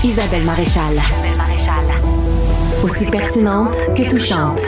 Isabelle Maréchal. Aussi pertinente que touchante.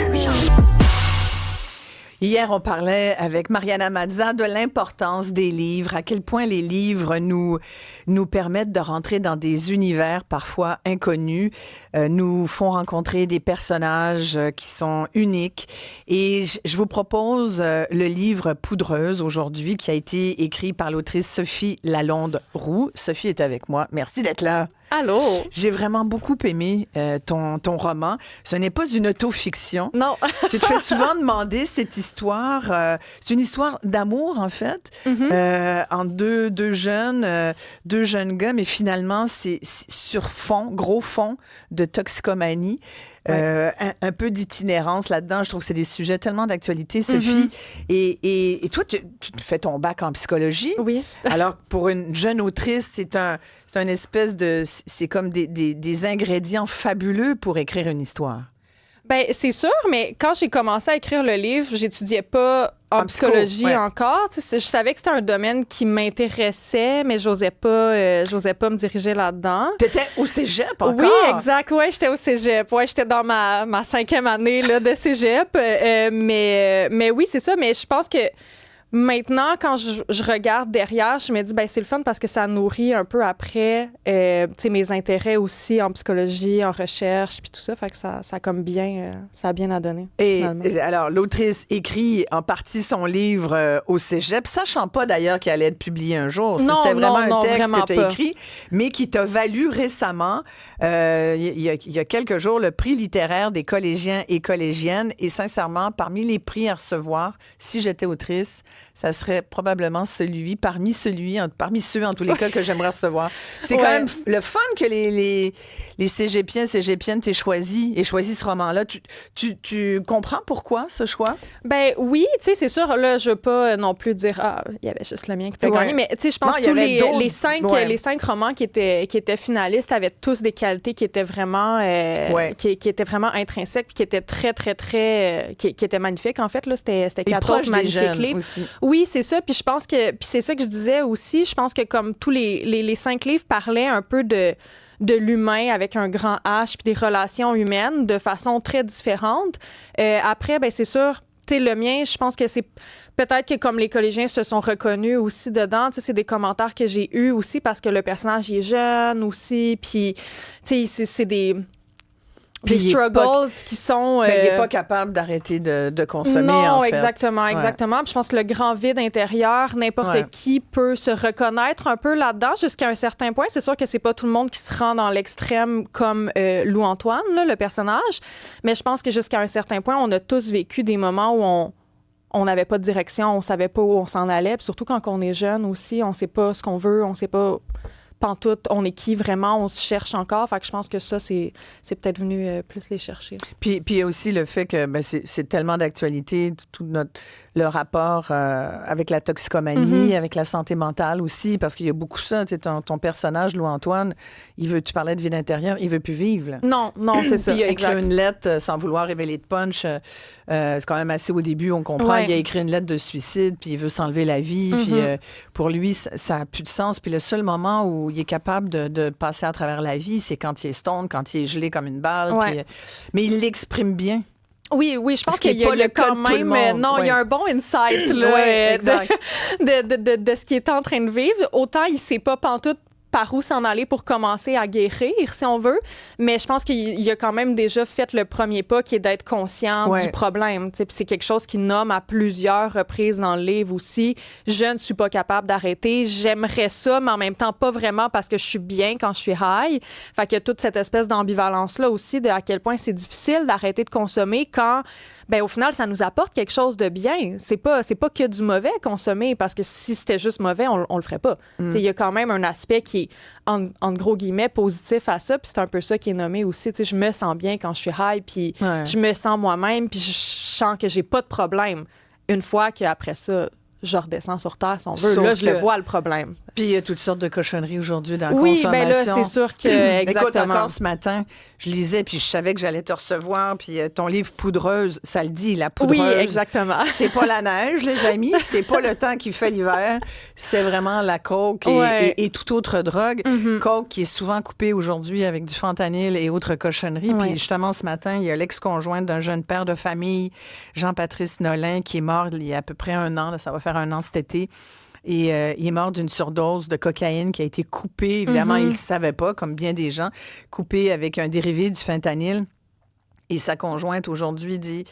Hier, on parlait avec Mariana Mazza de l'importance des livres, à quel point les livres nous permettent de rentrer dans des univers parfois inconnus, nous font rencontrer des personnages qui sont uniques. Et je vous propose le livre Poudreuse aujourd'hui, qui a été écrit par l'autrice Sophie Lalonde-Roux. Sophie est avec moi. Merci d'être là. Allô? J'ai vraiment beaucoup aimé ton roman. Ce n'est pas une autofiction. Non. Tu te fais souvent demander cette histoire. C'est une histoire d'amour, en fait, entre deux jeunes gars, mais finalement, c'est sur fond, gros fond de toxicomanie. Ouais. Un peu d'itinérance là-dedans. Je trouve que c'est des sujets tellement d'actualité, Sophie. Et toi, tu fais ton bac en psychologie. Oui. Alors, pour une jeune autrice, c'est un espèce de... C'est comme des ingrédients fabuleux pour écrire une histoire. Ben c'est sûr, mais quand j'ai commencé à écrire le livre, j'étudiais pas en psychologie encore. Je savais que c'était un domaine qui m'intéressait, mais j'osais pas me diriger là-dedans. T'étais au cégep encore? Oui, exact. Ouais, j'étais au cégep. Ouais, j'étais dans ma 5e année là, de cégep. Mais oui, c'est ça. Mais je pense que maintenant, quand je regarde derrière, je me dis, ben c'est le fun parce que ça nourrit un peu après mes intérêts aussi en psychologie, en recherche, puis tout ça. Fait que ça a comme bien, ça a bien à donner. Et alors, l'autrice écrit en partie son livre au cégep, sachant pas d'ailleurs qu'il allait être publié un jour. C'était vraiment un texte que tu as écrit, mais qui t'a valu récemment, il y a quelques jours, le prix littéraire des collégiens et collégiennes. Et sincèrement, parmi les prix à recevoir, si j'étais autrice, ça serait probablement parmi ceux en tous les cas que j'aimerais recevoir. C'est quand même le fun que les cégepiens, cégepiennes t'aient choisi ce roman-là. Tu comprends pourquoi ce choix? Ben oui, tu sais, c'est sûr, là, je veux pas non plus dire, il y avait juste le mien qui peut gagner, mais tu sais, je pense que tous les 5 romans qui étaient finalistes avaient tous des qualités qui étaient vraiment, qui étaient vraiment intrinsèques, puis qui étaient très, très, très, qui étaient magnifiques, en fait, là. C'était 4 autres magnifiques livres. Aussi. Oui, c'est ça. Puis je pense que... Puis c'est ça que je disais aussi. Je pense que comme tous les 5 livres parlaient un peu de l'humain avec un grand H puis des relations humaines de façon très différente. Après, ben c'est sûr, tu sais, le mien, je pense que c'est... Peut-être que comme les collégiens se sont reconnus aussi dedans, tu sais, c'est des commentaires que j'ai eus aussi parce que le personnage, il est jeune aussi. Puis, tu sais, c'est des struggles qui sont... Mais il n'est pas capable d'arrêter de consommer, non, en fait. exactement. Puis je pense que le grand vide intérieur, n'importe qui peut se reconnaître un peu là-dedans jusqu'à un certain point. C'est sûr que c'est pas tout le monde qui se rend dans l'extrême comme Louis-Antoine, là, le personnage. Mais je pense que jusqu'à un certain point, on a tous vécu des moments où on n'avait pas de direction, on savait pas où on s'en allait. Puis surtout quand on est jeune aussi, on sait pas ce qu'on veut, on sait pas... pantoute, on est qui vraiment, on se cherche encore. Fait que je pense que ça, c'est peut-être venu plus les chercher. Puis il y a aussi le fait que c'est tellement d'actualité, tout le rapport avec la toxicomanie, avec la santé mentale aussi, parce qu'il y a beaucoup ça. Ton personnage, Louis-Antoine, tu parlais de vie intérieure, il veut plus vivre. Là. Non, c'est ça. Puis il a écrit une lettre, sans vouloir révéler de punch, c'est quand même assez au début, on comprend. Ouais. Il a écrit une lettre de suicide, puis il veut s'enlever la vie, puis pour lui, ça n'a plus de sens. Puis le seul moment où il est capable de passer à travers la vie, c'est quand il est stone, quand il est gelé comme une balle. Puis, mais il l'exprime bien. Oui, je pense qu'il y a quand même... Non, il y a un bon insight là, de ce qu'il est en train de vivre. Autant il ne sait pas pantoute par où s'en aller pour commencer à guérir, si on veut. Mais je pense qu'il a quand même déjà fait le premier pas, qui est d'être conscient du problème. Puis c'est quelque chose qu'il nomme à plusieurs reprises dans le livre aussi. Je ne suis pas capable d'arrêter. J'aimerais ça, mais en même temps, pas vraiment parce que je suis bien quand je suis high. Fait qu'il y a toute cette espèce d'ambivalence-là aussi, de à quel point c'est difficile d'arrêter de consommer quand... Ben au final, ça nous apporte quelque chose de bien. C'est pas que du mauvais consommer, parce que si c'était juste mauvais, on le ferait pas. Il y a quand même un aspect qui est, en gros guillemets, positif à ça, puis c'est un peu ça qui est nommé aussi. Je me sens bien quand je suis high, puis je me sens moi-même, puis je sens que j'ai pas de problème. Une fois qu'après ça, je redescends sur terre, si on veut. Sauf là, je le vois, le problème. Puis il y a toutes sortes de cochonneries aujourd'hui dans la consommation. Oui, bien là, c'est sûr que, exactement. Écoute, encore ce matin, je lisais, puis je savais que j'allais te recevoir, puis ton livre Poudreuse, ça le dit, la poudreuse. Oui, exactement. C'est pas la neige, les amis, c'est pas le temps qui fait l'hiver, c'est vraiment la coke et toute autre drogue. Coke qui est souvent coupée aujourd'hui avec du fentanyl et autres cochonneries. Puis justement, ce matin, il y a l'ex-conjointe d'un jeune père de famille, Jean-Patrice Nolin, qui est mort il y a à peu près 1 an, là, ça va faire 1 an cet été. Et il est mort d'une surdose de cocaïne qui a été coupée. Évidemment, il ne le savait pas, comme bien des gens, coupée avec un dérivé du fentanyl. Et sa conjointe, aujourd'hui, dit...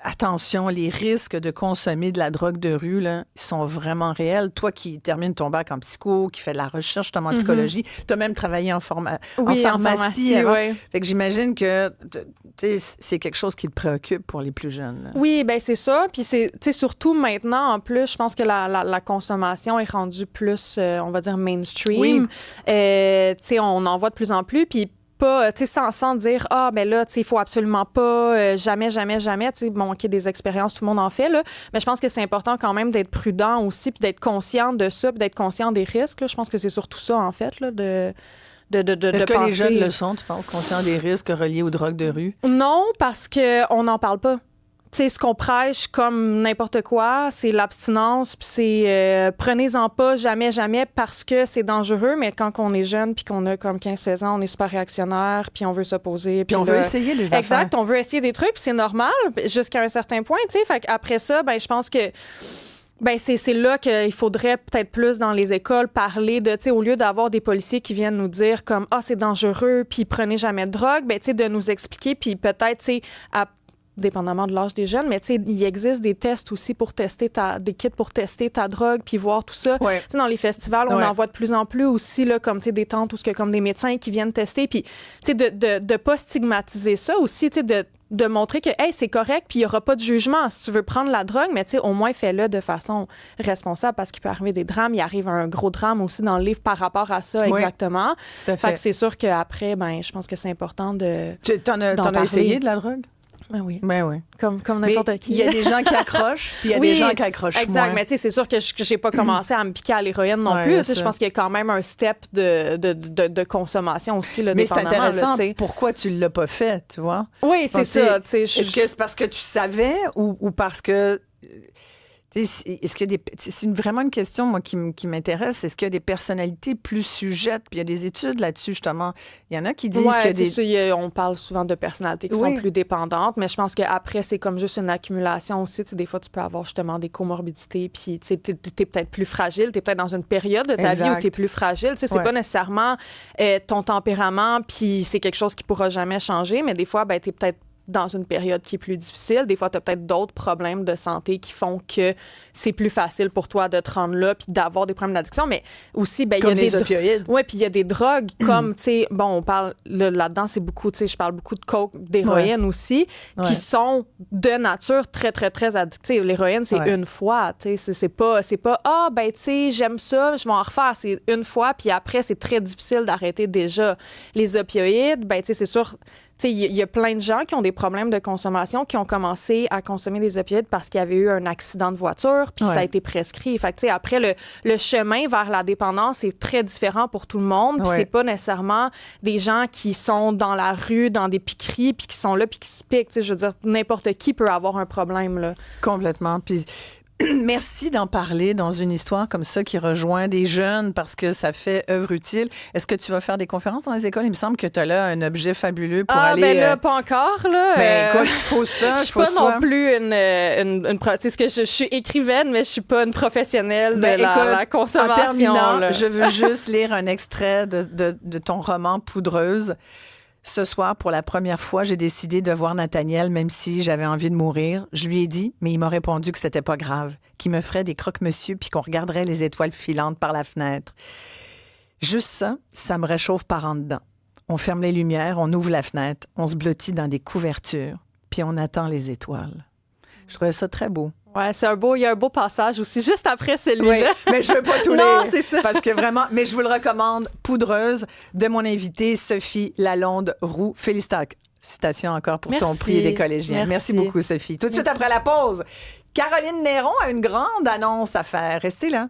Attention, les risques de consommer de la drogue de rue, là, ils sont vraiment réels. Toi qui termines ton bac en psycho, qui fais de la recherche justement en psychologie, tu as même travaillé en pharmacie avant. Oui. Fait que j'imagine que c'est quelque chose qui te préoccupe pour les plus jeunes. Là. Oui, bien c'est ça. Puis c'est surtout maintenant, en plus, je pense que la consommation est rendue plus, on va dire, mainstream. Oui. On en voit de plus en plus. Puis pas, sans dire, ben là, il faut absolument pas, jamais, bon, OK, des expériences, tout le monde en fait, là, mais je pense que c'est important quand même d'être prudent aussi, puis d'être conscient de ça, puis d'être conscient des risques, là. Je pense que c'est surtout ça, en fait, là, Est-ce que les jeunes le sont, tu penses, conscients des risques reliés aux drogues de rue? Non, parce qu'on n'en parle pas. Tu sais, ce qu'on prêche comme n'importe quoi, c'est l'abstinence, puis c'est prenez-en pas jamais, parce que c'est dangereux, mais quand on est jeune, puis qu'on a comme 15-16 ans, on est super réactionnaire, puis on veut s'opposer. Puis on veut essayer des affaires. Exact, on veut essayer des trucs, puis c'est normal jusqu'à un certain point, tu sais. Fait qu'après ça, ben je pense que c'est là qu'il faudrait peut-être plus dans les écoles parler de, tu sais, au lieu d'avoir des policiers qui viennent nous dire comme « Ah, c'est dangereux, puis prenez jamais de drogue », ben tu sais, de nous expliquer, puis peut-être, tu sais, dépendamment de l'âge des jeunes, mais tu sais, il existe des tests aussi pour tester des kits pour tester ta drogue puis voir tout ça. Ouais. Tu sais, dans les festivals, on en voit de plus en plus aussi, là, comme, tu sais, des tentes où comme des médecins qui viennent tester, puis, tu sais, de pas stigmatiser ça aussi, tu sais, de montrer que, hey, c'est correct, puis il n'y aura pas de jugement. Si tu veux prendre la drogue, mais tu sais, au moins fais-le de façon responsable parce qu'il peut arriver des drames. Il arrive un gros drame aussi dans le livre par rapport à ça, exactement. Tout à fait. Fait que c'est sûr qu'après, je pense que c'est important de. T'en as essayé de la drogue? Ben oui. Ben oui. Comme n'importe qui. Il y a des gens qui accrochent, puis il y a des gens qui accrochent moins. Exact. Mais tu sais, c'est sûr que j'ai pas commencé à me piquer à l'héroïne non plus. Je pense qu'il y a quand même un step de consommation aussi, là, mais c'est intéressant. Là, pourquoi tu l'as pas fait, tu vois? Oui, c'est ça. Est-ce que c'est parce que tu savais ou parce que... Est-ce qu'il y a c'est vraiment une question, moi, qui m'intéresse. Est-ce qu'il y a des personnalités plus sujettes? Puis il y a des études là-dessus, justement. Il y en a qui disent que on parle souvent de personnalités qui sont plus dépendantes, mais je pense qu'après, c'est comme juste une accumulation aussi. Des fois, tu peux avoir justement des comorbidités, puis tu es peut-être plus fragile. Tu es peut-être dans une période de ta vie où tu es plus fragile. C'est pas nécessairement ton tempérament, puis c'est quelque chose qui pourra jamais changer, mais des fois, tu es peut-être dans une période qui est plus difficile. Des fois, tu as peut-être d'autres problèmes de santé qui font que c'est plus facile pour toi de te rendre là puis d'avoir des problèmes d'addiction. Mais aussi, il y a des opioïdes. Oui, puis il y a des drogues comme, tu sais, bon, on parle là-dedans, c'est beaucoup, tu sais, je parle beaucoup de coke, d'héroïne aussi, qui sont de nature très, très, très addictives. L'héroïne, c'est une fois, tu sais, c'est pas, tu sais, j'aime ça, je vais en refaire. C'est une fois, puis après, c'est très difficile d'arrêter déjà. Les opioïdes, tu sais, c'est sûr. Il y a plein de gens qui ont des problèmes de consommation qui ont commencé à consommer des opioïdes parce qu'il y avait eu un accident de voiture, puis ça a été prescrit. Fait que, après, le chemin vers la dépendance est très différent pour tout le monde. Puis c'est pas nécessairement des gens qui sont dans la rue, dans des piqueries, puis qui sont là, puis qui se piquent. Je veux dire, n'importe qui peut avoir un problème, là. Complètement. Puis merci d'en parler dans une histoire comme ça qui rejoint des jeunes parce que ça fait œuvre utile. Est-ce que tu vas faire des conférences dans les écoles? Il me semble que tu as là un objet fabuleux pour aller... Ah, ben là, pas encore, là. Ben écoute, il faut ça. Je suis pas non plus une tu sais, que je suis écrivaine, mais je suis pas une professionnelle de la consommation. En terminant, là. Je veux juste lire un extrait de ton roman Poudreuse. Ce soir, pour la première fois, j'ai décidé de voir Nathaniel, même si j'avais envie de mourir. Je lui ai dit, mais il m'a répondu que c'était pas grave, qu'il me ferait des croque-monsieur puis qu'on regarderait les étoiles filantes par la fenêtre. Juste ça me réchauffe par en dedans. On ferme les lumières, on ouvre la fenêtre, on se blottit dans des couvertures, puis on attend les étoiles. Je trouvais ça très beau. Ouais, il y a un beau passage aussi, juste après celui-là. Oui, mais je veux pas tout lire. Non, c'est ça. Parce que vraiment, mais je vous le recommande, Poudreuse, de mon invitée Sophie Lalonde-Roux. Félicitations encore pour ton prix des collégiens. Merci beaucoup, Sophie. Tout de suite après la pause, Caroline Néron a une grande annonce à faire. Restez là.